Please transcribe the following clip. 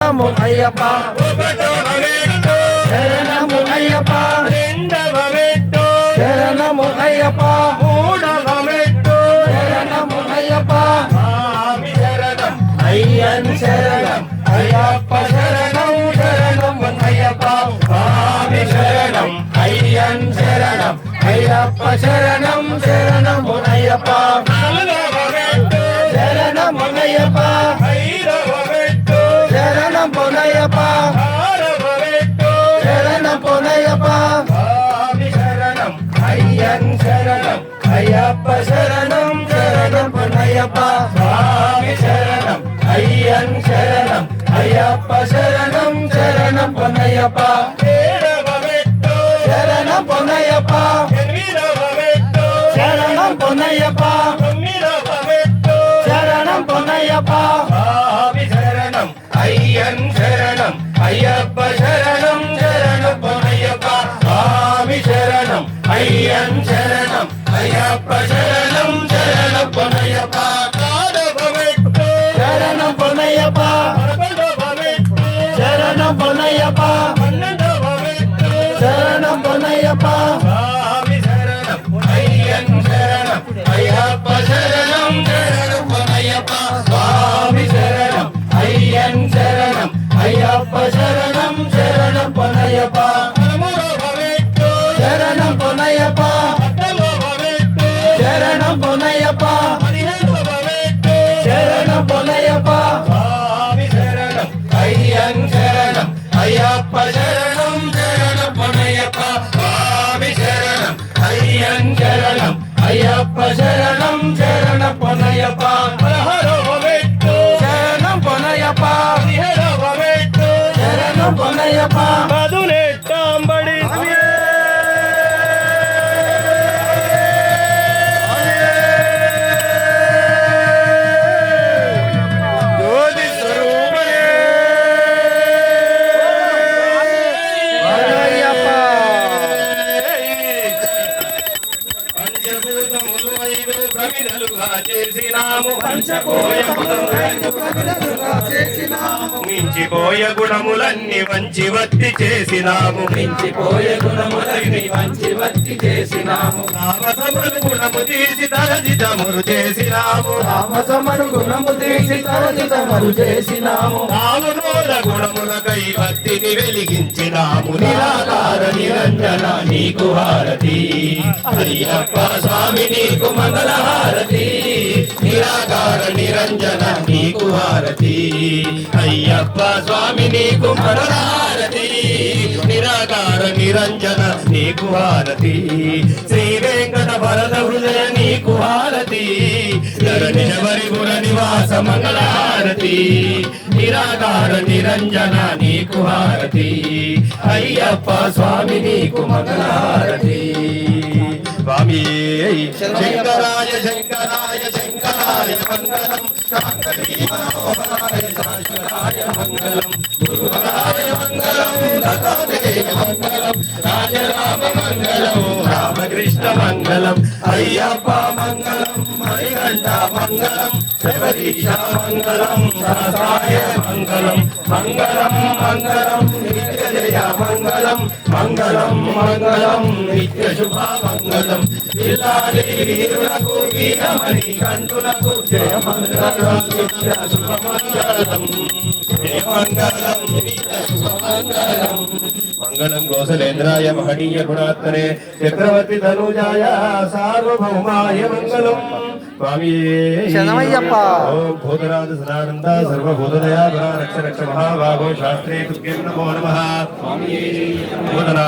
శరణము అయ్యప్ప శరణము అయ్యప్ప శరణము అయ్యప్ప శరణము అయ్యప్ప అయ్యన్ శరణం అయ్యప్ప శరణం శరణము అయ్యప్ప స్వామి శరణం అయ్యన్ శరణం అయ్యప్ప శరణం శరణము అయ్యప్ప శరణం అయ్యప్ప శరణం పొనయ్యప్ప శరణం పొనయ్యప్ప శరణం అయ్యన్ శరణం అయ్యప్ప శరణం శరణం పొనయ్యప్ప స్వామి శరణం అయ్యన్ శరణం అయ్యప్ప శరణం శరణం పొనయ్యప్ప శరణం పొనయ్యప్ప శరణం పొనయ్యప్ప శరణం పొనయ్యప్ప స్వామి శరణం అయ్యన్ శరణం అయ్యప్ప శరణం శరణం పొనయ్యప్ప స్వామి శరణం అయ్యన్ శరణం అయ్యప్ప శరణం శరణం పొనయ్యప్ప శరణం పొనయ్యప్ప శరణం పొనయ్యప్ప శరణం పొనయ్యప్ప స్వామి శరణం అయ్యన్ శరణం అయ్యప్ప శరణం శరణం పొనయ్యప్ప స్వామి శరణం అయ్యన్ శరణం అయ్యప్ప శరణం శరణం పొనయ్యప్ప శరణం పొనయ్యప్ప శరణం పొనయ్యప్ప శరణం పొనయ్యప్ప స్వామి శరణం అయ్యన్ శరణం అయ్యప్ప శరణం శరణం పొనయ్యప్ప స్వామి శరణం అయ్యన్ శరణం అయ్యప్ప శరణం శరణం పొనయ్యప్ప శరణం పొనయ్యప్ప శరణం పొనయ్యప్ప పదునెట్టాంబడి మించిపోయే గుణములన్నీ మంచి వత్తి చేసినాము మించిపోయే గుణములన్నీ మంచి వత్తి చేసినాము రామసమను గుణము తీసి తరజితమురు చేసినాము రామసమను గుణము తీసి తరజితమురు చేసినాము రాముల గుణములకై భక్తిని వెలిగించినాము నిరాకార నిరంజన నీకు హారతి అయ్యప్ప స్వామి నీకు మంగళహారతి నిరాకార నిరంజన నీకు హారతి అయ్యప్ప స్వామి నీకు మంగళహారతి నిరాకార నిరంజన నీకు హారతి శ్రీ వెంకట భరత హృదయ నీకు హారతి ధరణివరిపుర నివాస మంగళహారతి నిరాకార నిరంజన నీకు హారతి అయ్యప్ప స్వామి నీకు మంగళహారతి స్వామి శంకరాయ శంకరాయ శంకరాయ మంగళం శాంకరీ మనోహరాయ శాశ్వతాయ మంగళం గురువరాయ మంగళం దత్తాత్రేయ మంగళం రాజరామ మంగళం రామకృష్ణ మంగళం అయ్యప్ప మంగళం మణికంఠ మంగళం శబరీష మంగళం దాసాయ మంగళం మంగళం మంగళం నిత్య జయ మంగళం మంగళం మంగళం నిత్య శుభ మంగళం ఇల్లాలి వీరులకు వీరమణి కంఠులకు జయ మంగళం నిత్య శుభ మంగళం జయ మంగళం నిత్య శుభ మంగళం మంగళం కోసలేంద్రాయ మహనీయ గుణాత్మనే చక్రవర్తి తనూజాయ సార్వభౌమాయ మంగళం స్వామి శరణమయ్యప్ప ఓం భూతరాజ సదానంద సర్వభూతదయా రక్ష రక్ష మహాభాగో శాస్త్రే తుభ్యం నమో నమః స్వామి భూతరాజ